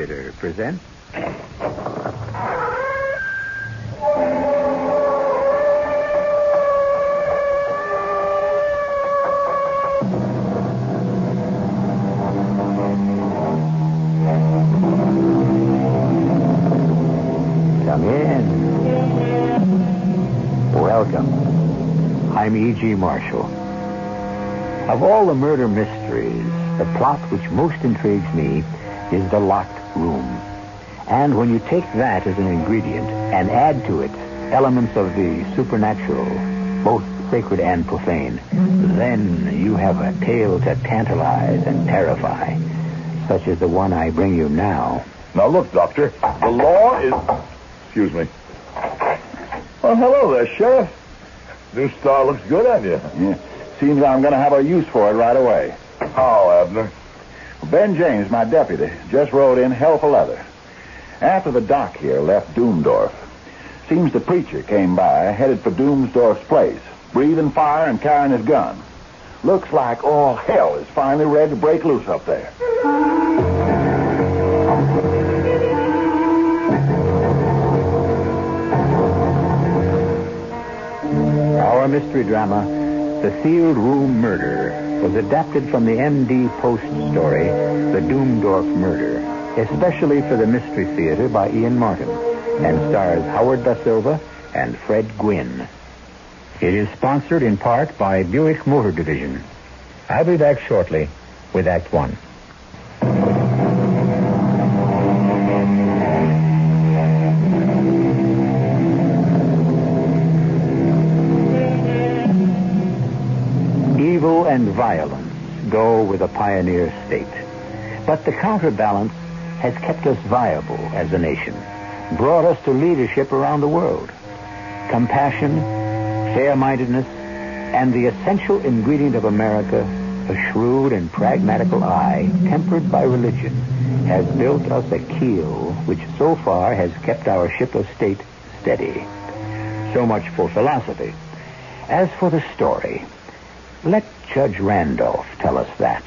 Theater presents... Come in. Welcome. I'm E.G. Marshall. Of all the murder mysteries, the plot which most intrigues me is the locked room. And when you take that as an ingredient and add to it elements of the supernatural, both sacred and profane, then you have a tale to tantalize and terrify, such as the one I bring you now. Now look, Doctor, the law is... Excuse me. Oh, hello there, Sheriff. New star looks good on you. Yeah. Seems I'm going to have a use for it right away. How, Abner? Ben James, my deputy, just rode in hell for leather. After the doc here left Doomdorf, seems the preacher came by, headed for Doomsdorf's place, breathing fire and carrying his gun. Looks like all hell is finally ready to break loose up there. Our mystery drama, The Sealed Room Murder, was adapted from the MD Post story, The Doomdorf Murder, especially for the Mystery Theater by Ian Martin, and stars Howard Da Silva and Fred Gwynne. It is sponsored in part by Buick Motor Division. I'll be back shortly with Act One. Evil and violence go with a pioneer state. But the counterbalance has kept us viable as a nation, brought us to leadership around the world. Compassion, fair-mindedness, and the essential ingredient of America, a shrewd and pragmatical eye, tempered by religion, has built us a keel which so far has kept our ship of state steady. So much for philosophy. As for the story, let Judge Randolph tell us that.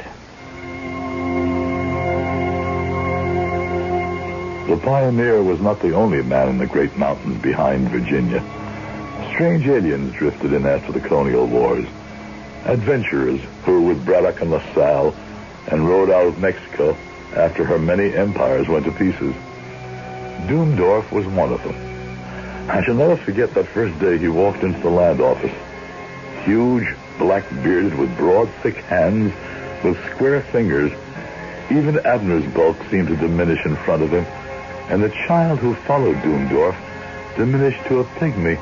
The pioneer was not the only man in the great mountains behind Virginia. Strange aliens drifted in after the colonial wars. Adventurers who were with Braddock and LaSalle and rode out of Mexico after her many empires went to pieces. Doomdorf was one of them. I shall never forget that first day he walked into the land office. Huge, black-bearded, with broad, thick hands, with square fingers. Even Abner's bulk seemed to diminish in front of him, and the child who followed Doomdorf diminished to a pygmy.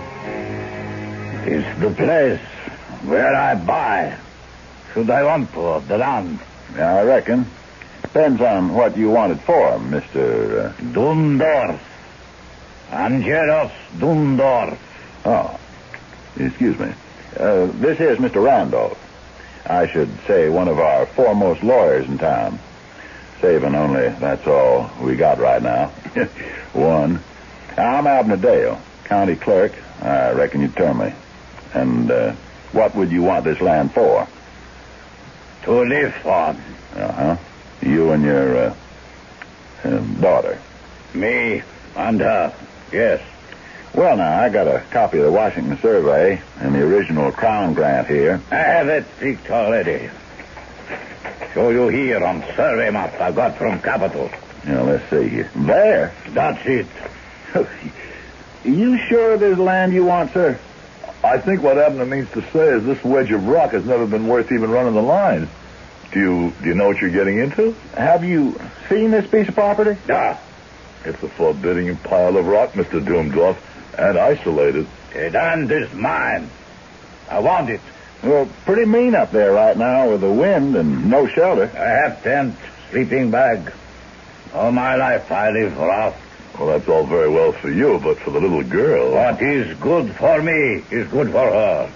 It's the place where I buy. Should I want for the land? Yeah, I reckon. Depends on what you want it for, Mr. Doomdorf. Angelos Doomdorf. Oh, excuse me. This here's Mr. Randolph. I should say one of our foremost lawyers in town. Saving only, that's all we got right now. One. I'm Abner Dale, county clerk. I reckon you'd term me. And what would you want this land for? To live on. Uh-huh. You and your daughter. Me and her, yes. Well, now, I got a copy of the Washington Survey and the original Crown grant here. I have it picked already. Show you here on survey map I got from Capitol. Now, let's see here. There. That's it. You sure there's land you want, sir? I think what Abner means to say is this wedge of rock has never been worth even running the line. Do you know what you're getting into? Have you seen this piece of property? Yeah. It's a forbidding pile of rock, Mr. Doomdorf, and isolated. The land is mine. I want it. Well, pretty mean up there right now with the wind and no shelter. I have tent, sleeping bag. All my life I live rough. Well, that's all very well for you, but for the little girl... What is good for me is good for her.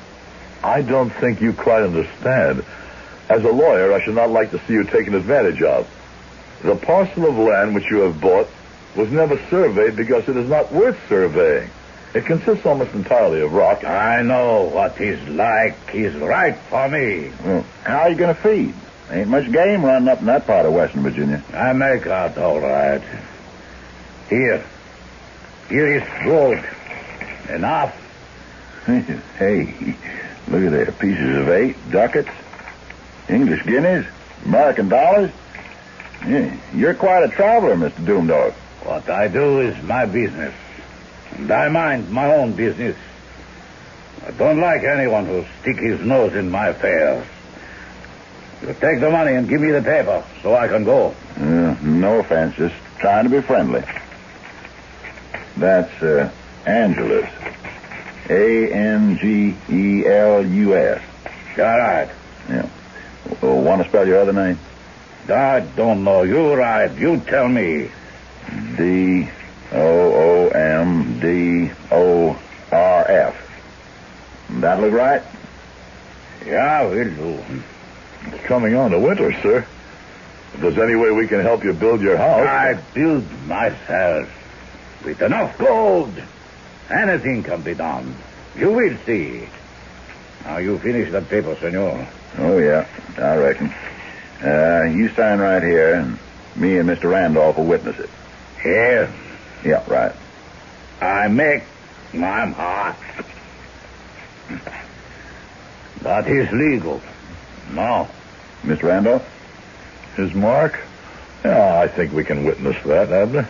I don't think you quite understand. As a lawyer, I should not like to see you taken advantage of. The parcel of land which you have bought was never surveyed because it is not worth surveying. It consists almost entirely of rock. I know what he's like. He's right for me. Well, how are you going to feed? Ain't much game running up in that part of Western Virginia. I make out all right. Here is gold. Enough. Hey, look at there. Pieces of 8, ducats, English guineas, American dollars. Yeah, you're quite a traveler, Mr. Doomdog. What I do is my business. And I mind my own business. I don't like anyone who stick his nose in my affairs. You take the money and give me the paper so I can go. No offense, just trying to be friendly. That's Angelus. Angelus. All right. Yeah. Want to spell your other name? I don't know. You right. You tell me. Doomdorf. That look right? Yeah, will do. It's coming on to winter, sir. If there's any way we can help you build your house... I build myself. With enough gold, anything can be done. You will see. Now, you finish that paper, senor. Oh, yeah, I reckon. You sign right here, and me and Mr. Randolph will witness it. Here? Yeah, right. I make my mark. That is legal. No. Mr. Randolph? His mark? Yeah, I think we can witness that, Abner.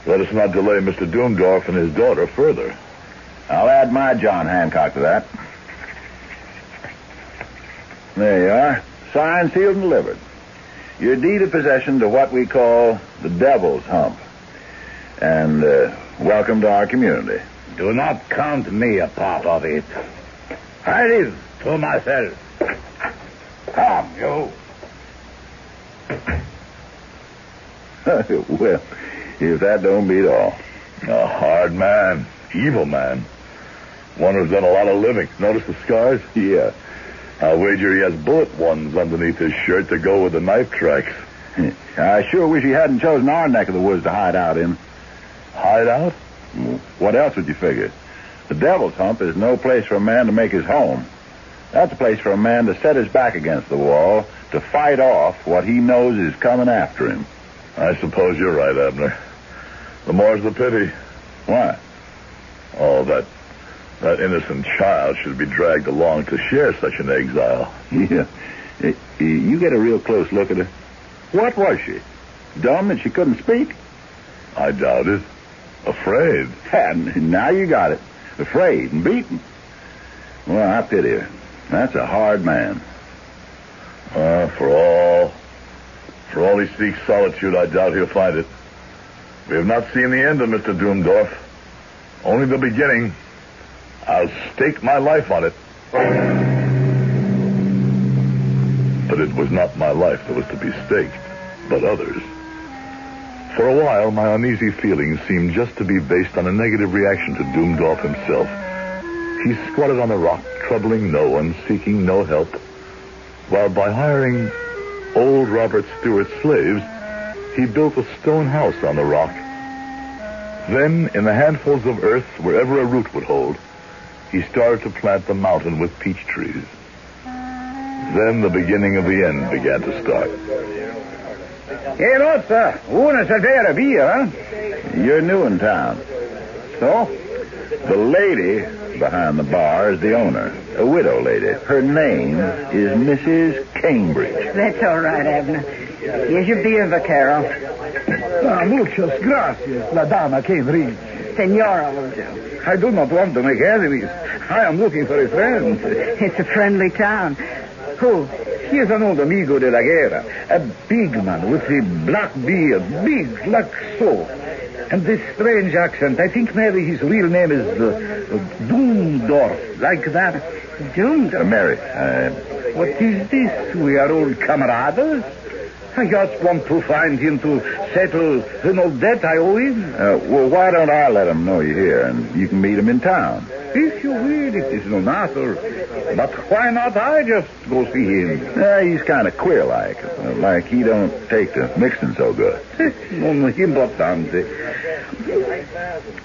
Let us not delay Mr. Doomdorf and his daughter further. I'll add my John Hancock to that. There you are. Signed, sealed, and delivered. Your deed of possession to what we call the Devil's Hump. And welcome to our community. Do not count me a part of it. I live to myself. Come, you. Well, if that don't beat all. A hard man. Evil man. One who's done a lot of living. Notice the scars? Yeah. I'll wager he has bullet wounds underneath his shirt to go with the knife tracks. I sure wish he hadn't chosen our neck of the woods to hide out in. Hide out? What else would you figure? The Devil's Hump is no place for a man to make his home. That's a place for a man to set his back against the wall to fight off what he knows is coming after him. I suppose you're right, Abner. The more's the pity. Why? Oh, that innocent child should be dragged along to share such an exile. Yeah. You get a real close look at her. What was she? Dumb that she couldn't speak? I doubt it. Afraid. And now you got it. Afraid and beaten. Well, I pity her. That's a hard man. For all he seeks solitude, I doubt he'll find it. We have not seen the end of Mr. Doomdorf. Only the beginning. I'll stake my life on it. But it was not my life that was to be staked, but others. For a while, my uneasy feelings seemed just to be based on a negative reaction to Doomdorf himself. He squatted on the rock, troubling no one, seeking no help, while by hiring old Robert Stewart's slaves, he built a stone house on the rock. Then, in the handfuls of earth, wherever a root would hold, he started to plant the mountain with peach trees. Then the beginning of the end began to start. Hey, Rosa, una cervera beer, huh? You're new in town. So? The lady behind the bar is the owner, a widow lady. Her name is Mrs. Cambridge. That's all right, Abner. Here's your beer, Vaquero. Muchas gracias, la dama Cambridge. Senora will do. I do not want to make enemies. I am looking for a friend. It's a friendly town. Who? He is an old amigo de la guerra. A big man with a black beard, big like so. And this strange accent. I think maybe his real name is Doomdorf, like that. Doomdorf? Mary, What is this? We are old comrades? I just want to find him to settle an old debt I owe him. well, why don't I let him know you're here, and you can meet him in town? If you will, it is no matter. But why not I just go see him? He's kind of queer-like. Like he don't take to mixing so good. Non importante.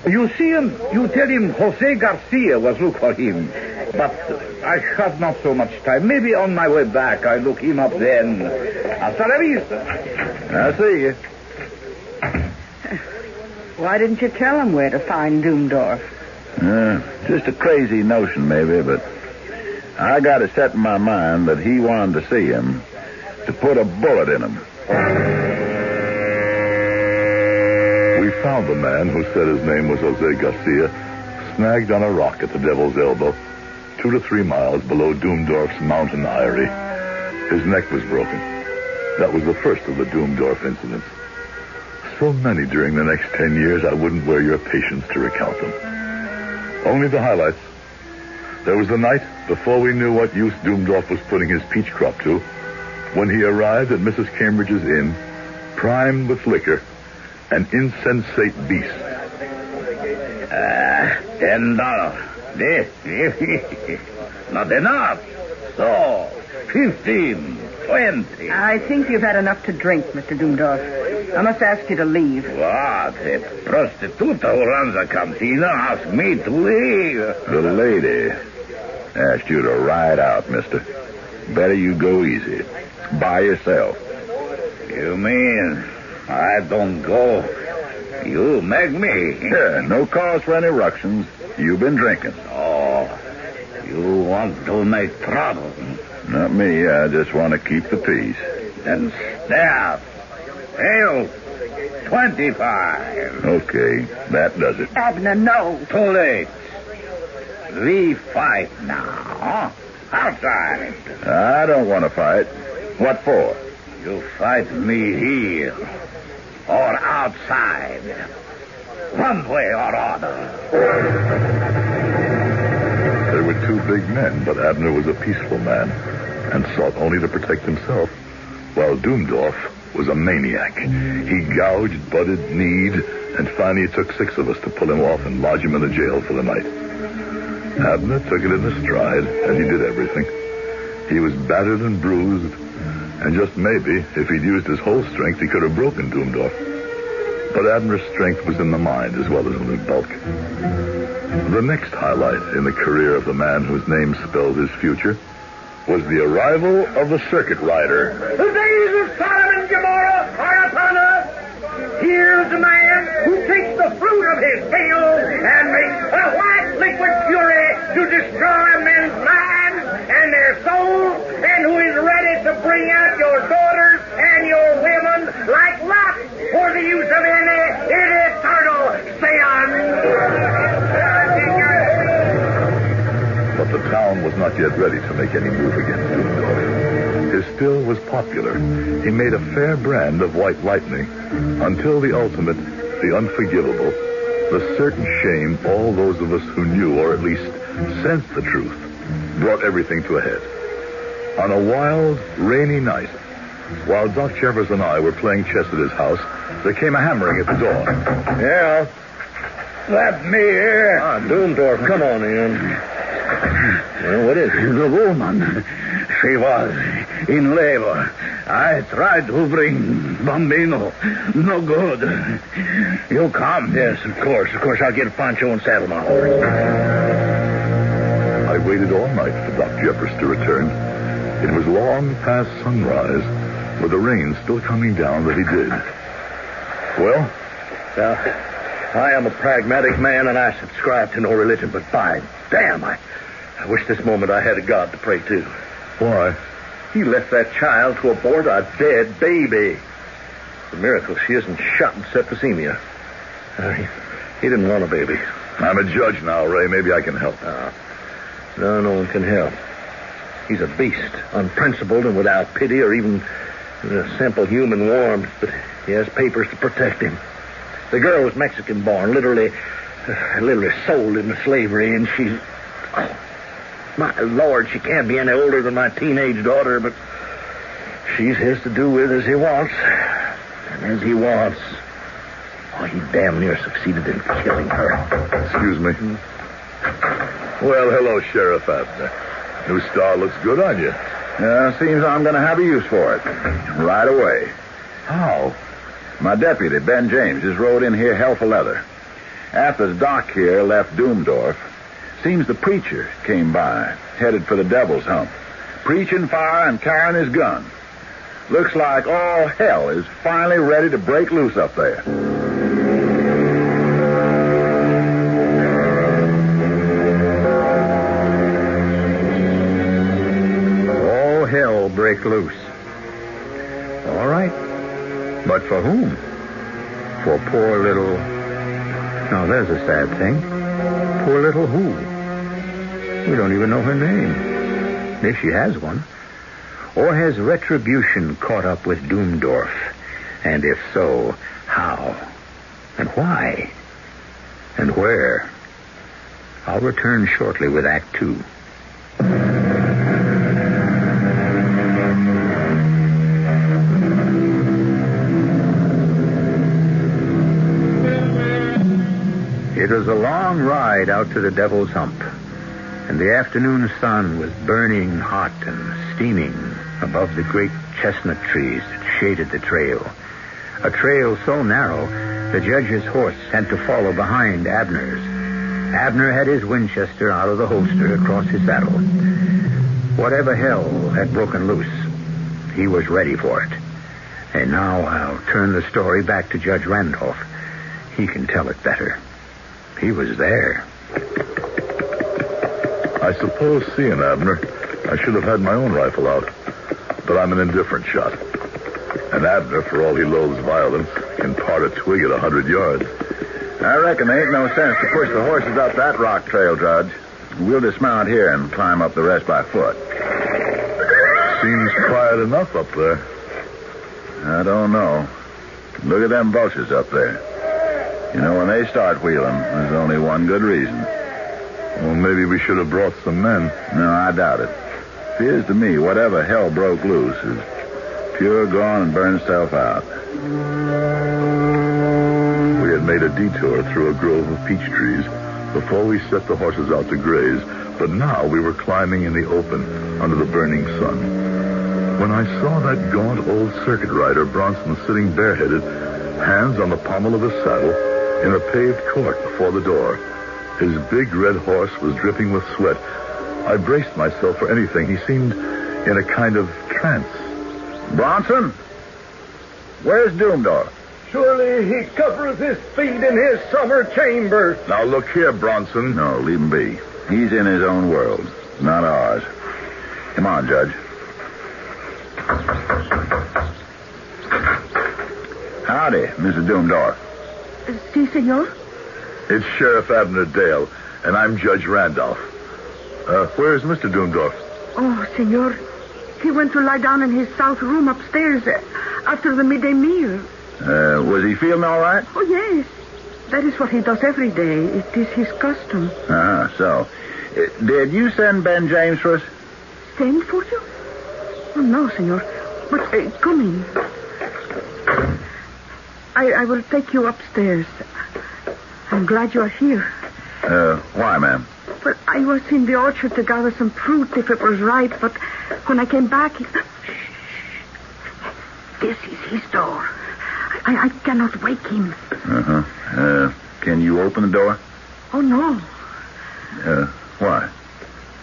You see him, you tell him Jose Garcia was look for him. But I have not so much time. Maybe on my way back I look him up then. Hasta la vista. I see you. Why didn't you tell him where to find Doomdorf? Just a crazy notion, maybe, but I got it set in my mind that he wanted to see him to put a bullet in him. We found the man who said his name was Jose Garcia, snagged on a rock at the Devil's Elbow, 2 to 3 miles below Doomdorf's mountain eyrie. His neck was broken. That was the first of the Doomdorf incidents. So many during the next 10 years, I wouldn't wear your patience to recount them. Only the highlights. There was the night before we knew what use Doomdorf was putting his peach crop to, when he arrived at Mrs. Cambridge's inn, primed with liquor, an insensate beast. $10. Not enough. So, 15, 20. I think you've had enough to drink, Mr. Doomdorf. I must ask you to leave. What? A prostituta who runs a cantina asked me to leave. The lady asked you to ride out, mister. Better you go easy. By yourself. You mean I don't go? You make me. Yeah, no cause for any ructions. You've been drinking. Oh, you want to make trouble. Not me. I just want to keep the peace. Then staff. Hail, 25. Okay, that does it. Abner, no. Too late. We fight now. Outside. I don't want to fight. What for? You fight me here or outside. One way or other. There were 2 big men, but Abner was a peaceful man and sought only to protect himself, while Doomdorf was a maniac. He gouged, butted, kneed, and finally it took 6 of us to pull him off and lodge him in the jail for the night. Abner took it in his stride, and he did everything. He was battered and bruised, and just maybe, if he'd used his whole strength, he could have broken Doomdorf. But Abner's strength was in the mind as well as in his bulk. The next highlight in the career of the man whose name spelled his future was the arrival of the circuit rider. The days of Sodom and Gomorrah are upon us. Here's a man who takes the fruit of his field and makes a white liquid fury to destroy men's minds and their souls, and who is ready to bring out your daughters and your women like Lot for the use of any eternal seance. But the town was not yet ready to make any move against Doomdorf. His still was popular. He made a fair brand of white lightning until the ultimate, the unforgivable, the certain shame all those of us who knew or at least sensed the truth brought everything to a head. On a wild, rainy night, while Doc Jeffers and I were playing chess at his house, there came a hammering at the door. Yeah. Let me here. Doomdorf, come on in. Well, what is it? The woman. She was in labor. I tried to bring Bambino. No good. You come? Yes, of course. Of course, I'll get Pancho and saddle my horse. I waited all night for Doc Jeffers to return. It was long past sunrise, with the rain still coming down that he did. Well? I am a pragmatic man, and I subscribe to no religion, but by damn, I wish this moment I had a God to pray to. Why? He left that child to abort a dead baby. It's a miracle she isn't shot in septicemia. He didn't want a baby. I'm a judge now, Ray. Maybe I can help. No one can help. He's a beast, unprincipled and without pity or even simple human warmth, but he has papers to protect him. The girl was Mexican-born, literally sold into slavery, and she's... Oh, my Lord, she can't be any older than my teenage daughter, but she's his to do with as he wants. And as he wants. Oh, he damn near succeeded in killing her. Excuse me. Well, hello, Sheriff Abner. New star looks good on you. Seems I'm going to have a use for it. Right away. How? My deputy, Ben James, just rode in here hell for leather. After the doc here left Doomdorf, Seems the preacher came by, headed for the Devil's Hump, preaching fire and carrying his gun. Looks like all hell is finally ready to break loose up there. All hell break loose. All right. But for whom? For poor little... Now, there's a sad thing. Poor little who? We don't even know her name. If she has one. Or has retribution caught up with Doomdorf? And if so, how? And why? And where? I'll return shortly with Act 2. It was a long ride out to the Devil's Hump, and the afternoon sun was burning hot and steaming above the great chestnut trees that shaded the trail. A trail so narrow, the judge's horse had to follow behind Abner's. Abner had his Winchester out of the holster across his saddle. Whatever hell had broken loose, he was ready for it. And now I'll turn the story back to Judge Randolph. He can tell it better. He was there. I suppose, seeing Abner, I should have had my own rifle out. But I'm an indifferent shot. And Abner, for all he loathes violence, can part a twig at 100 yards. I reckon there ain't no sense to push the horses up that rock trail, Judge. We'll dismount here and climb up the rest by foot. Seems quiet enough up there. I don't know. Look at them bushes up there. You know, when they start wheeling, there's only one good reason. Well, maybe we should have brought some men. No, I doubt it. Appears to me whatever hell broke loose is pure gone and burned itself out. We had made a detour through a grove of peach trees before we set the horses out to graze, but now we were climbing in the open under the burning sun. When I saw that gaunt old circuit rider, Bronson, sitting bareheaded, hands on the pommel of his saddle, in a paved court before the door. His big red horse was dripping with sweat. I braced myself for anything. He seemed in a kind of trance. Bronson? Where's Doomdorf? Surely he covers his feet in his summer chambers. Now look here, Bronson. No, leave him be. He's in his own world, not ours. Come on, Judge. Howdy, Mrs. Doomdorf. Si, senor. It's Sheriff Abner Dale, and I'm Judge Randolph. Where's Mr. Doomdorf? Oh, senor, he went to lie down in his south room upstairs after the midday meal. Was he feeling all right? Oh, yes. That is what he does every day. It is his custom. So. Did you send Ben James for us? Send for you? Oh, no, senor. But come in. I will take you upstairs. I'm glad you are here. Why, ma'am? Well, I was in the orchard to gather some fruit if it was ripe, but when I came back... This is his door. I cannot wake him. Can you open the door? Oh, no. Why?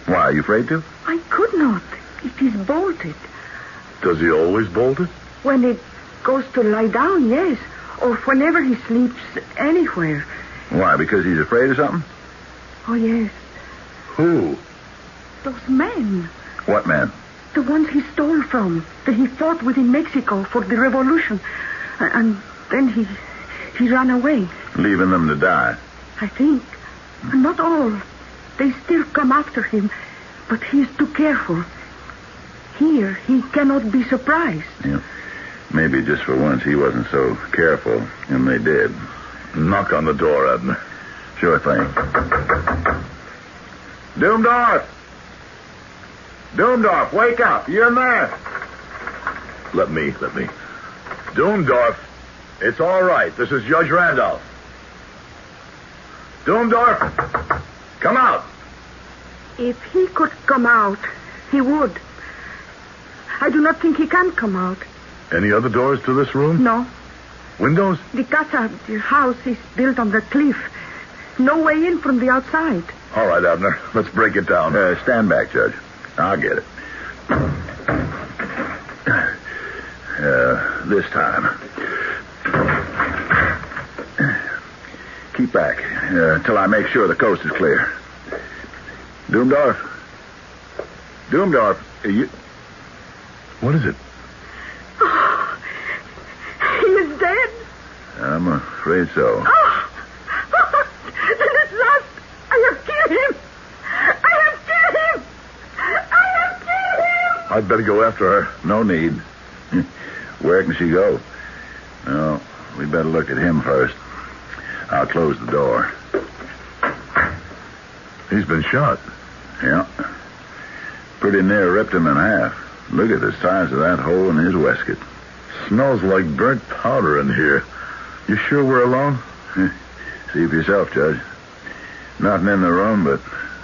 Why, are you afraid to? I could not. It is bolted. Does he always bolt it? When it goes to lie down, yes. Or whenever he sleeps anywhere. Why, because he's afraid of something? Oh, yes. Who? Those men. What men? The ones he stole from, that he fought with in Mexico for the revolution. And then he ran away. Leaving them to die? I think. Not all. They still come after him, but he is too careful. Here, he cannot be surprised. Yeah. Maybe just for once he wasn't so careful, and they did. Knock on the door, Abner. Sure thing. Doomdorf! Doomdorf, wake up. You're in there. Let me. Doomdorf, it's all right. This is Judge Randolph. Doomdorf, come out. If he could come out, he would. I do not think he can come out. Any other doors to this room? No. Windows? The casa, the house, is built on the cliff. No way in from the outside. All right, Abner. Let's break it down. Stand back, Judge. I'll get it. This time. Keep back till I make sure the coast is clear. Doomdorf, you... What is it? Oh, he is dead. I'm afraid so. Oh, then at last I have killed him. I'd better go after her. No need. Where can she go? No, we better look at him first. I'll close the door. He's been shot. Yeah. Pretty near ripped him in half. Look at the size of that hole in his waistcoat. Smells like burnt powder in here. You sure we're alone? See for yourself, Judge. Nothing in the room but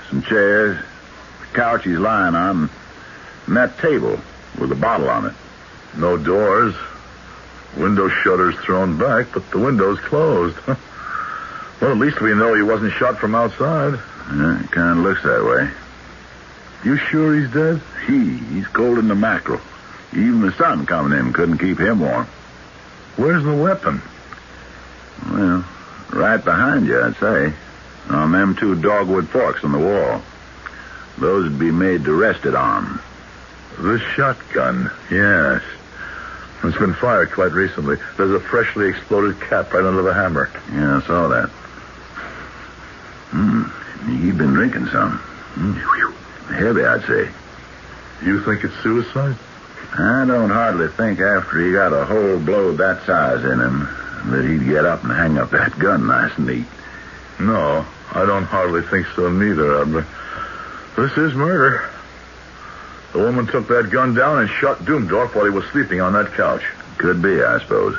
some chairs, the couch he's lying on, and that table with a bottle on it. No doors. Window shutters thrown back, but the window's closed. Well, at least we know he wasn't shot from outside. Yeah, it kind of looks that way. You sure he's dead? He's cold in the mackerel. Even the sun coming in couldn't keep him warm. Where's the weapon? Well, right behind you, I'd say. On them 2 dogwood forks on the wall. Those would be made to rest it on. The shotgun, yes. It's been fired quite recently. There's a freshly exploded cap right under the hammer. Yeah, I saw that. He'd been drinking some. Heavy, I'd say. You think it's suicide? I don't hardly think after he got a whole blow that size in him that he'd get up and hang up that gun nice and neat. No, I don't hardly think so neither, Abner. This is murder. The woman took that gun down and shot Doomdorf while he was sleeping on that couch. Could be, I suppose.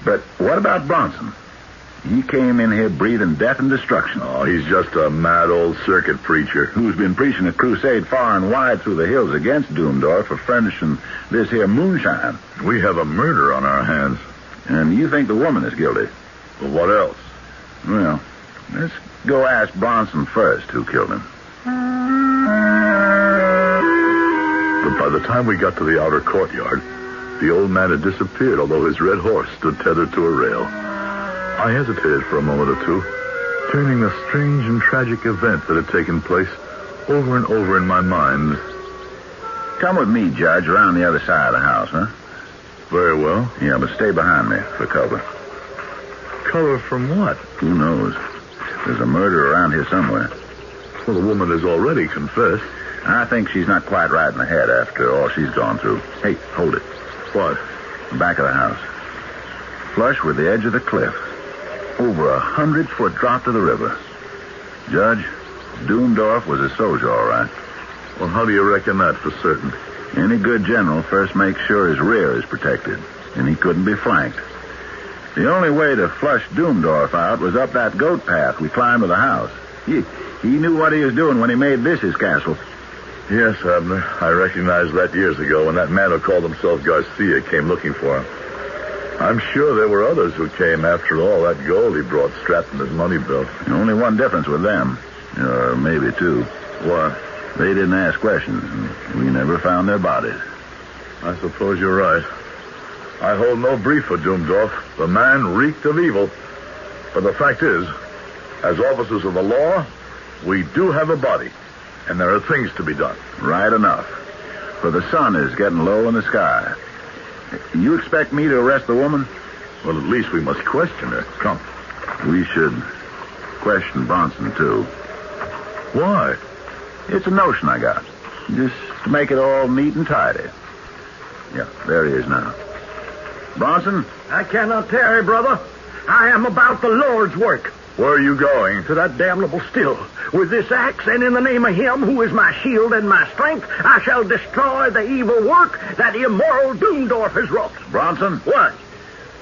But what about Bronson? He came in here breathing death and destruction. Oh, he's just a mad old circuit preacher. Who's been preaching a crusade far and wide through the hills against Doomdorf for furnishing this here moonshine. We have a murder on our hands. And you think the woman is guilty? Well, what else? Well, let's go ask Bronson first who killed him. But by the time we got to the outer courtyard, the old man had disappeared, although his red horse stood tethered to a rail. I hesitated for a moment or two, turning the strange and tragic event that had taken place over and over in my mind. Come with me, Judge, around the other side of the house, huh? Very well. Yeah, but stay behind me for cover. Cover from what? Who knows? There's a murder around here somewhere. Well, the woman has already confessed. I think she's not quite right in the head after all she's gone through. Hey, hold it. What? The back of the house. Flush with the edge of the cliff. Over 100-foot drop to the river. Judge, Doomdorf was a soldier, all right. Well, how do you reckon that for certain? Any good general first makes sure his rear is protected, and he couldn't be flanked. The only way to flush Doomdorf out was up that goat path we climbed to the house. He knew what he was doing when he made this his castle. Yes, Abner. I recognized that years ago when that man who called himself Garcia came looking for him. I'm sure there were others who came after all that gold he brought strapped in his money belt. Only one difference with them, or maybe 2. What? They didn't ask questions, and we never found their bodies. I suppose you're right. I hold no brief for Doomdorf. The man reeked of evil. But the fact is, as officers of the law, we do have a body, and there are things to be done. Right enough. For the sun is getting low in the sky. You expect me to arrest the woman? Well, at least we must question her. Come. We should question Bronson, too. Why? It's a notion I got. Just to make it all neat and tidy. Yeah, there he is now. Bronson? I cannot tarry, brother. I am about the Lord's work. Where are you going? To that damnable still. With this axe, and in the name of him who is my shield and my strength, I shall destroy the evil work that immoral Doomdorf has wrought. Bronson? What?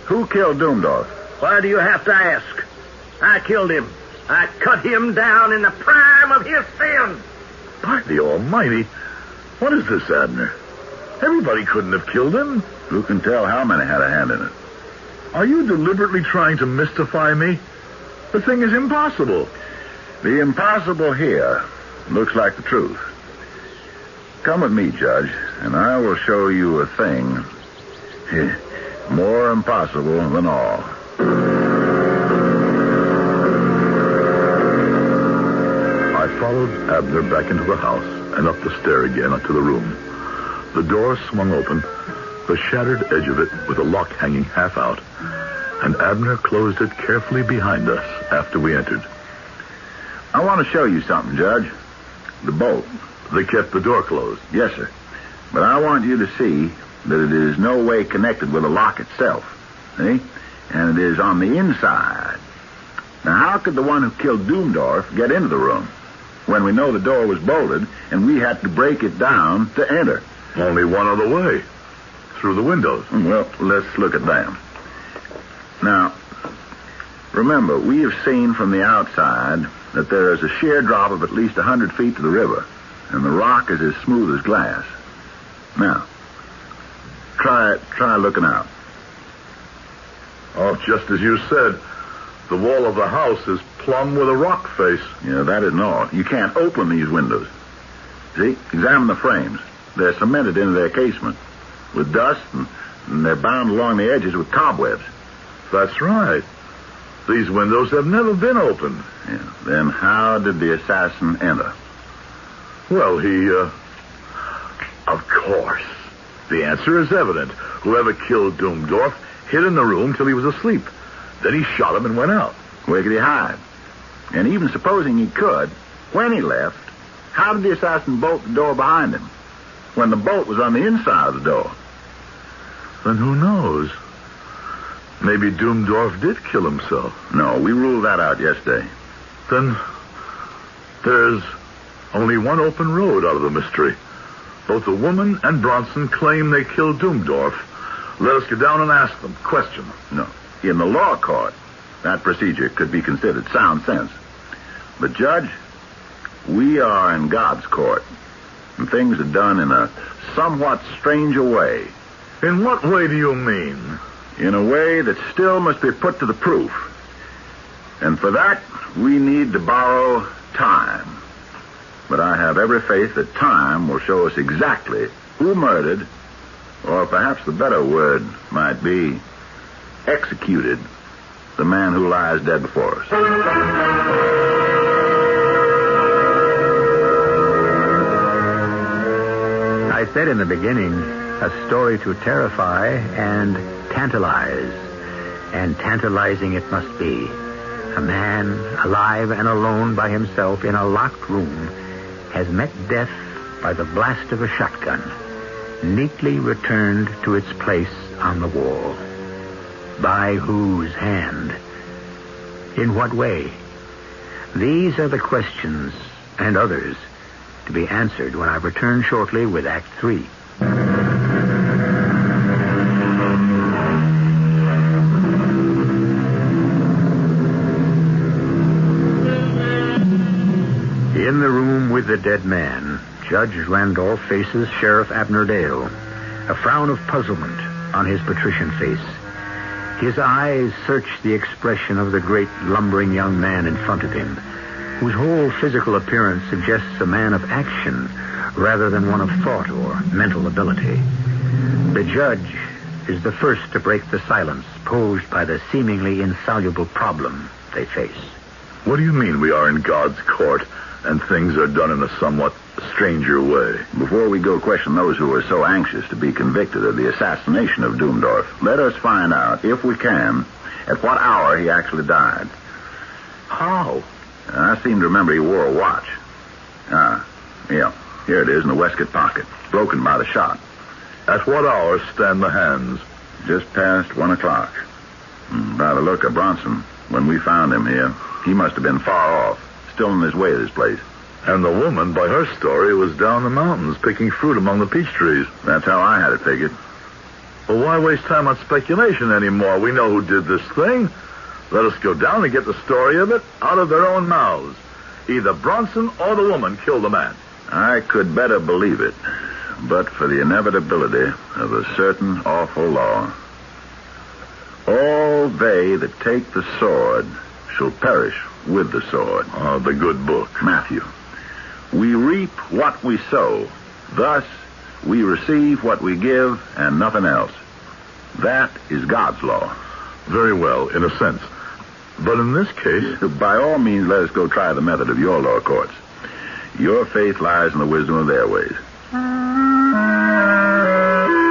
Who killed Doomdorf? Why do you have to ask? I killed him. I cut him down in the prime of his sin. By the Almighty, what is this, Abner? Everybody couldn't have killed him. Who can tell how many had a hand in it? Are you deliberately trying to mystify me? The thing is impossible. The impossible here looks like the truth. Come with me, Judge, and I will show you a thing more impossible than all. I followed Abner back into the house and up the stair again to the room. The door swung open, the shattered edge of it with the lock hanging half out, and Abner closed it carefully behind us after we entered. I want to show you something, Judge. The bolt. They kept the door closed. Yes, sir. But I want you to see that it is no way connected with the lock itself. See? And it is on the inside. Now, how could the one who killed Doomdorf get into the room when we know the door was bolted and we had to break it down to enter? Only one other way. Through the windows. Well, let's look at them. Now, remember, we have seen from the outside that there is a sheer drop of at least 100 feet to the river, and the rock is as smooth as glass. Now, try looking out. Oh, just as you said, the wall of the house is plumb with a rock face. Yeah, that isn't all. You can't open these windows. See? Examine the frames. They're cemented into their casement with dust, and they're bound along the edges with cobwebs. That's right. These windows have never been opened. Yeah. Then how did the assassin enter? Well, of course. The answer is evident. Whoever killed Doomdorf hid in the room till he was asleep. Then he shot him and went out. Where could he hide? And even supposing he could, when he left, how did the assassin bolt the door behind him when the bolt was on the inside of the door? Then who knows? Maybe Doomdorf did kill himself. No, we ruled that out yesterday. Then there's only one open road out of the mystery. Both the woman and Bronson claim they killed Doomdorf. Let us go down and ask them, question them. No. In the law court, that procedure could be considered sound sense. But, Judge, we are in God's court, and things are done in a somewhat stranger way. In what way do you mean? In a way that still must be put to the proof. And for that, we need to borrow time. But I have every faith that time will show us exactly who murdered, or perhaps the better word might be, executed the man who lies dead before us. I said in the beginning, a story to terrify and tantalize. And tantalizing it must be. A man, alive and alone by himself in a locked room, has met death by the blast of a shotgun, neatly returned to its place on the wall. By whose hand? In what way? These are the questions, and others, to be answered when I return shortly with Act 3. In the room with the dead man, Judge Randolph faces Sheriff Abner Dale, a frown of puzzlement on his patrician face. His eyes search the expression of the great lumbering young man in front of him, whose whole physical appearance suggests a man of action rather than one of thought or mental ability. The judge is the first to break the silence posed by the seemingly insoluble problem they face. What do you mean we are in God's court and things are done in a somewhat stranger way? Before we go question those who are so anxious to be convicted of the assassination of Doomdorf, let us find out, if we can, at what hour he actually died. How? I seem to remember he wore a watch. Yeah, here it is in the waistcoat pocket, broken by the shot. At what hour stand the hands? Just past 1 o'clock. By the look of Bronson, when we found him here, he must have been far off, still on his way to this place. And the woman, by her story, was down the mountains picking fruit among the peach trees. That's how I had it figured. Well, why waste time on speculation anymore? We know who did this thing. Let us go down and get the story of it out of their own mouths. Either Bronson or the woman killed the man. I could better believe it, but for the inevitability of a certain awful law. All they that take the sword shall perish with the sword. Oh, the good book. Matthew, we reap what we sow. Thus, we receive what we give and nothing else. That is God's law. Very well, in a sense. But in this case... By all means, let us go try the method of your law courts. Your faith lies in the wisdom of their ways.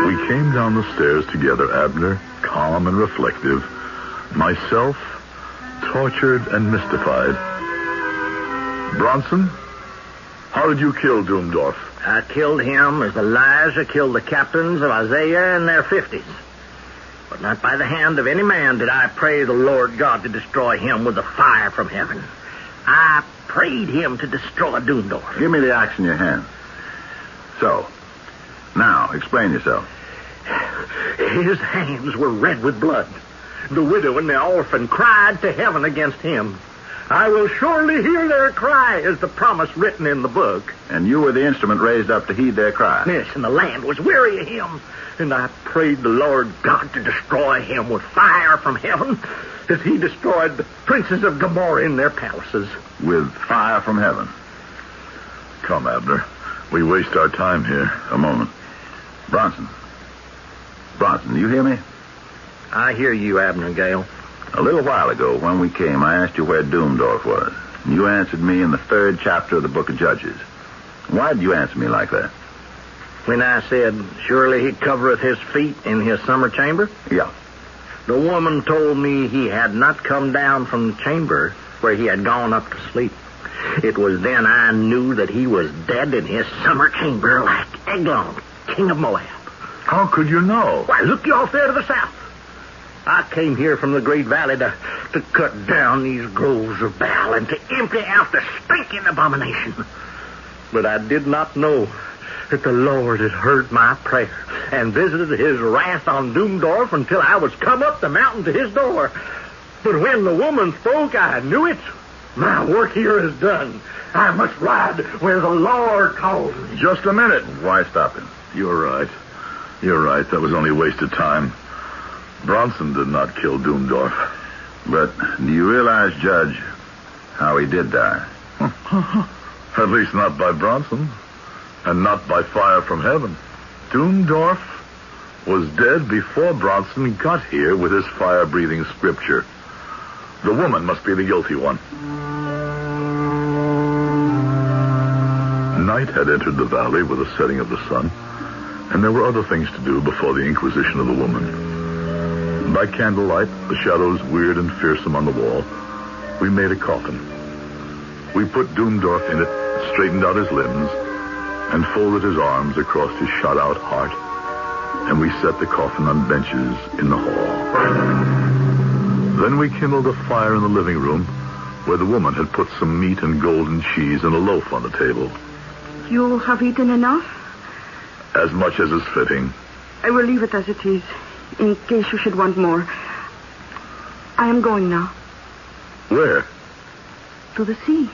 We came down the stairs together, Abner, calm and reflective. Myself, tortured and mystified. Bronson, how did you kill Doomdorf? I killed him as Elijah killed the captains of Isaiah in their 50s. But not by the hand of any man did I pray the Lord God to destroy him with the fire from heaven. I prayed him to destroy Doomdorf. Give me the axe in your hand. So, now, explain yourself. His hands were red with blood. The widow and the orphan cried to heaven against him. I will surely hear their cry, is the promise written in the book. And you were the instrument raised up to heed their cry. Yes, and the land was weary of him. And I prayed the Lord God to destroy him with fire from heaven, as he destroyed the princes of Gomorrah in their palaces. With fire from heaven. Come, Abner. We waste our time here. A moment. Bronson, do you hear me? I hear you, Abner Gale. A little while ago, when we came, I asked you where Doomdorf was. And you answered me in the 3rd chapter of the book of Judges. Why did you answer me like that? When I said, surely he covereth his feet in his summer chamber? Yeah. The woman told me he had not come down from the chamber where he had gone up to sleep. It was then I knew that he was dead in his summer chamber like Eglon, king of Moab. How could you know? Why, look you off there to the south. I came here from the Great Valley to cut down these groves of Baal and to empty out the stinking abomination. But I did not know that the Lord had heard my prayer and visited his wrath on Doomdorf until I was come up the mountain to his door. But when the woman spoke, I knew it. My work here is done. I must ride where the Lord calls me. Just a minute. Why stop him? You're right. That was only wasted time. Bronson did not kill Doomdorf. But do you realize, Judge, how he did die? At least not by Bronson. And not by fire from heaven. Doomdorf was dead before Bronson got here with his fire-breathing scripture. The woman must be the guilty one. Night had entered the valley with the setting of the sun, and there were other things to do before the inquisition of the woman. By candlelight, the shadows weird and fearsome on the wall, we made a coffin. We put Doomdorf in it, straightened out his limbs, and folded his arms across his shot-out heart, and we set the coffin on benches in the hall. Then we kindled a fire in the living room, where the woman had put some meat and golden cheese and a loaf on the table. You have eaten enough? As much as is fitting. I will leave it as it is, in case you should want more. I am going now. Where? To the sea.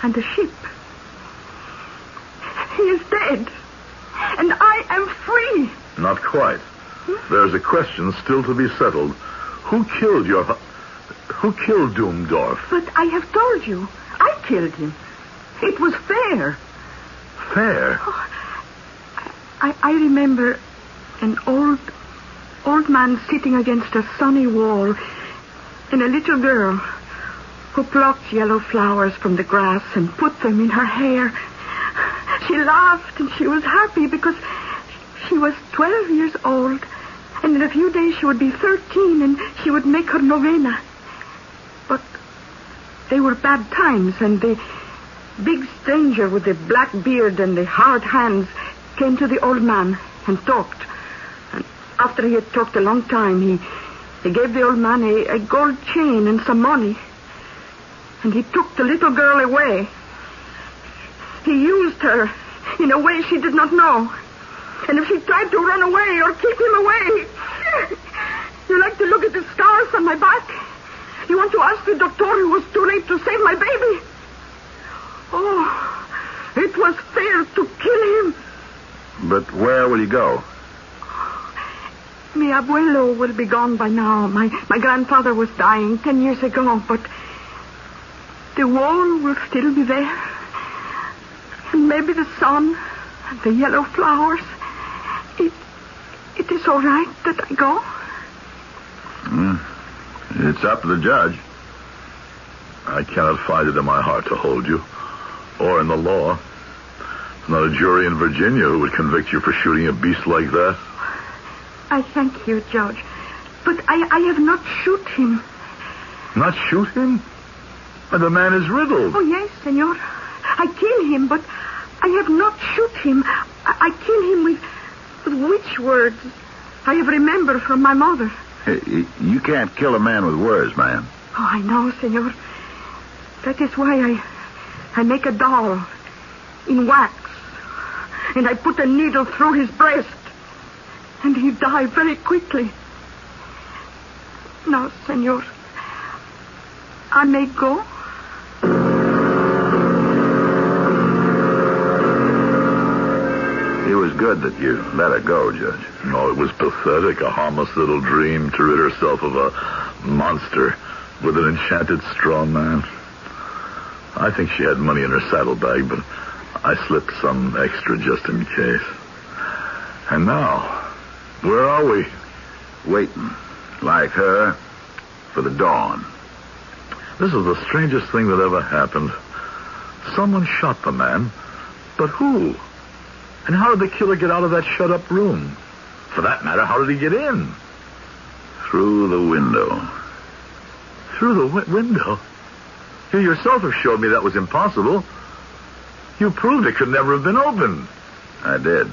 And the ship. He is dead. And I am free. Not quite. There's a question still to be settled. Who killed Doomdorf? But I have told you. I killed him. It was fair. Fair? Oh, I remember an old man sitting against a sunny wall and a little girl who plucked yellow flowers from the grass and put them in her hair. She laughed and she was happy because she was 12 years old, and in a few days she would be 13 and she would make her novena. But they were bad times, and the big stranger with the black beard and the hard hands came to the old man and talked. And after he had talked a long time, he gave the old man a gold chain and some money. And he took the little girl away. He used her in a way she did not know. And if she tried to run away or keep him away... You like to look at the scars on my back? You want to ask the doctor it was too late to save my baby? Oh, it was fair to kill him. But where will you go? Mi abuelo will be gone by now. My grandfather was dying 10 years ago, but the wall will still be there. And maybe the sun and the yellow flowers. It is all right that I go? It's up to the judge. I cannot find it in my heart to hold you, or in the law. There's not a jury in Virginia who would convict you for shooting a beast like that. I thank you, Judge. But I have not shoot him. Not shoot him? But the man is riddled. Oh, yes, senor. I kill him, but I have not shoot him. I kill him with witch words I have remembered from my mother. Hey, you can't kill a man with words, man. Oh, I know, senor. That is why I make a doll in wax. And I put a needle through his breast. And he died very quickly. Now, senor, I may go? It was good that you let her go, Judge. No, it was pathetic, a harmless little dream to rid herself of a monster with an enchanted straw man. I think she had money in her saddlebag, but I slipped some extra just in case. And now, where are we? Waiting, like her, for the dawn. This is the strangest thing that ever happened. Someone shot the man, but who? And how did the killer get out of that shut-up room? For that matter, how did he get in? Through the window. Through the window? You yourself have showed me that was impossible. You proved it could never have been opened. I did.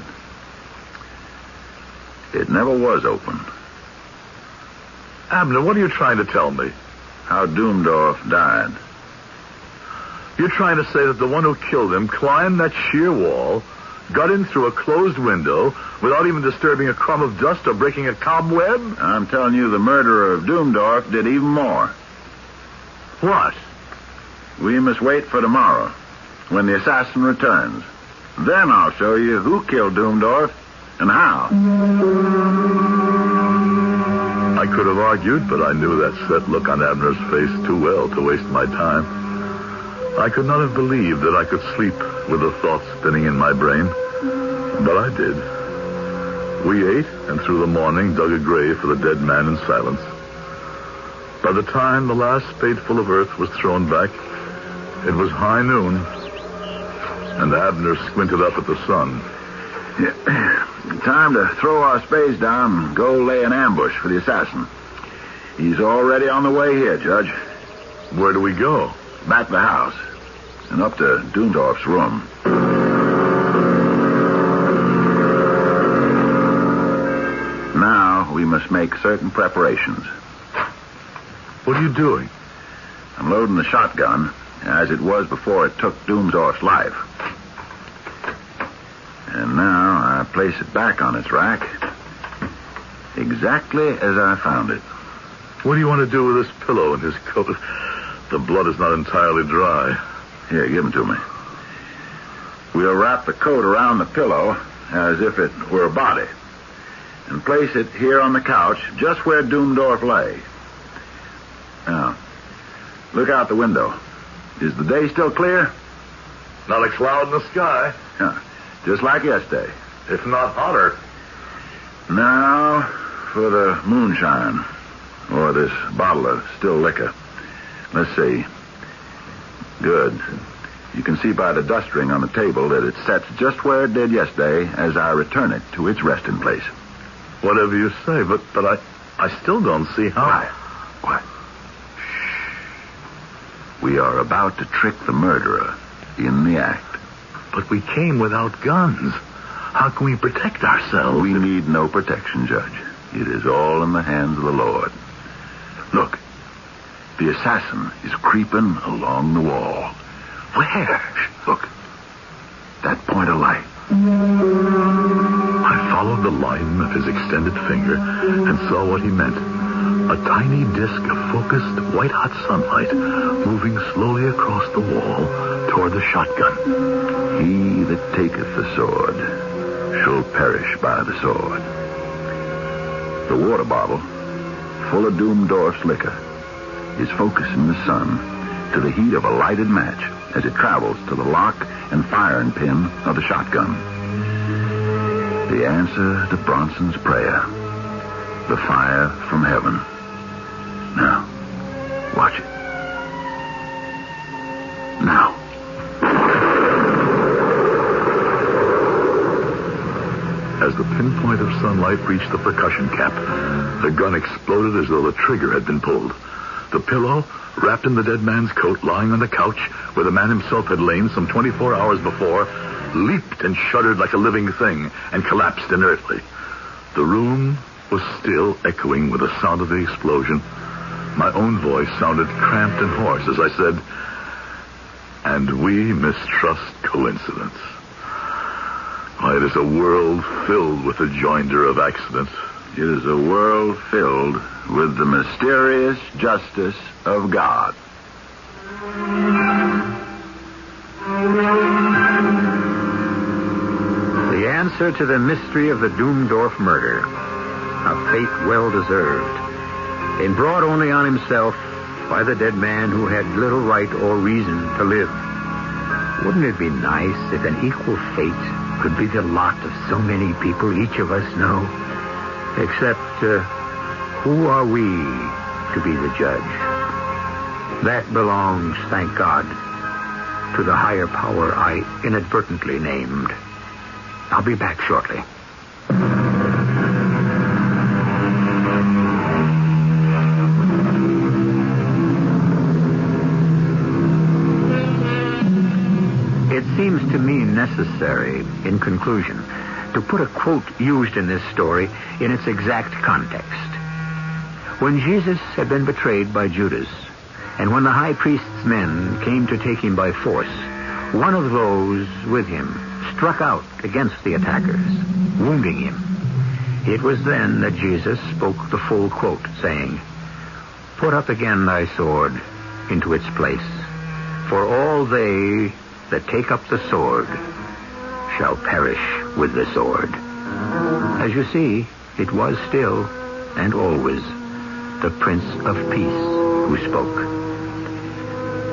It never was open. Abner, what are you trying to tell me? How Doomdorf died. You're trying to say that the one who killed him climbed that sheer wall, got in through a closed window without even disturbing a crumb of dust or breaking a cobweb? I'm telling you, the murderer of Doomdorf did even more. What? We must wait for tomorrow, when the assassin returns. Then I'll show you who killed Doomdorf and how. I could have argued, but I knew that set look on Abner's face too well to waste my time. I could not have believed that I could sleep with the thoughts spinning in my brain, but I did. We ate, and through the morning dug a grave for the dead man in silence. By the time the last spadeful of earth was thrown back, it was high noon, and Abner squinted up at the sun. Time to throw our spades down and go lay an ambush for the assassin. He's already on the way here, Judge. Where do we go? Back to the house and up to Doomdorf's room. Now we must make certain preparations. What are you doing? I'm loading the shotgun as it was before it took Doomdorf's life. And now I place it back on its rack exactly as I found it. What do you want to do with this pillow and his coat? The blood is not entirely dry. Here, give them to me. We'll wrap the coat around the pillow as if it were a body and place it here on the couch just where Doomdorf lay. Now, look out the window. Is the day still clear? Not a cloud in the sky. Just like yesterday. If not hotter. Now for the moonshine, or this bottle of still liquor. Let's see. Good. You can see by the dust ring on the table that it sets just where it did yesterday as I return it to its resting place. Whatever you say, but I still don't see how. Quiet. Shh. We are about to trick the murderer in the act. But we came without guns. How can we protect ourselves? We need no protection, Judge. It is all in the hands of the Lord. Look. The assassin is creeping along the wall. Where? Look. That point of light. I followed the line of his extended finger and saw what he meant. A tiny disk of focused, white-hot sunlight moving slowly across the wall toward the shotgun. He that taketh the sword shall perish by the sword. The water bottle, full of Doomdorf's liquor, is focusing the sun to the heat of a lighted match as it travels to the lock and firing pin of the shotgun. The answer to Bronson's prayer. The fire from heaven. Now, watch it. Now. As the pinpoint of sunlight reached the percussion cap, the gun exploded as though the trigger had been pulled. The pillow, wrapped in the dead man's coat, lying on the couch where the man himself had lain some 24 hours before, leaped and shuddered like a living thing and collapsed inertly. The room was still echoing with the sound of the explosion. My own voice sounded cramped and hoarse as I said, "And we mistrust coincidence. Why, it is a world filled with the joinder of accidents. It is a world filled with the mysterious justice of God." The answer to the mystery of the Doomdorf murder. A fate well deserved. And brought only on himself by the dead man who had little right or reason to live. Wouldn't it be nice if an equal fate could be the lot of so many people each of us know? Except, who are we to be the judge? That belongs, thank God, to the higher power I inadvertently named. I'll be back shortly. It seems to me necessary, in conclusion, to put a quote used in this story in its exact context. When Jesus had been betrayed by Judas, and when the high priest's men came to take him by force, one of those with him struck out against the attackers, wounding him. It was then that Jesus spoke the full quote, saying, "Put up again thy sword into its place, for all they that take up the sword shall perish with the sword." As you see, it was still and always the Prince of Peace who spoke.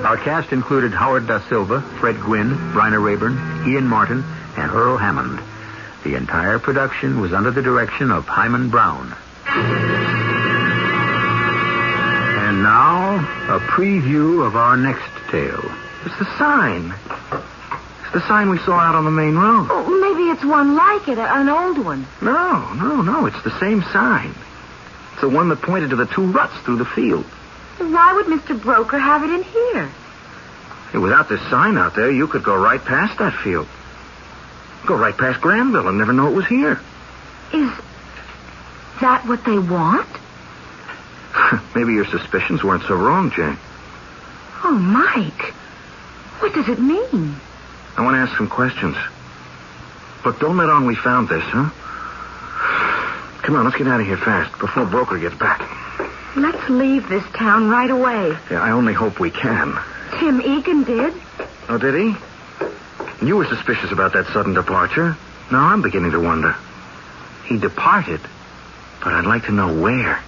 Our cast included Howard Da Silva, Fred Gwynn, Bryna Rayburn, Ian Martin, and Earl Hammond. The entire production was under the direction of Hyman Brown. And now, a preview of our next tale. It's the sign. It's the sign we saw out on the main road. Oh, maybe it's one like it, an old one. No. It's the same sign. It's the one that pointed to the two ruts through the field. Why would Mr. Broker have it in here? Hey, without this sign out there, you could go right past that field. Go right past Granville and never know it was here. Is that what they want? Maybe your suspicions weren't so wrong, Jane. Oh, Mike. What does it mean? I want to ask some questions. Look, don't let on we found this, huh? Come on, let's get out of here fast before Broker gets back. Let's leave this town right away. Yeah, I only hope we can. Tim Egan did. Oh, did he? You were suspicious about that sudden departure. Now I'm beginning to wonder. He departed, but I'd like to know where.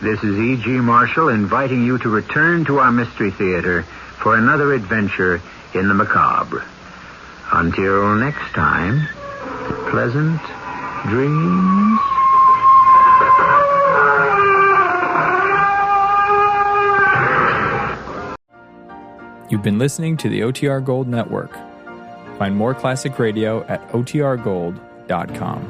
This is E.G. Marshall inviting you to return to our Mystery Theater for another adventure in the macabre. Until next time, pleasant dreams. You've been listening to the OTR Gold Network. Find more classic radio at otrgold.com.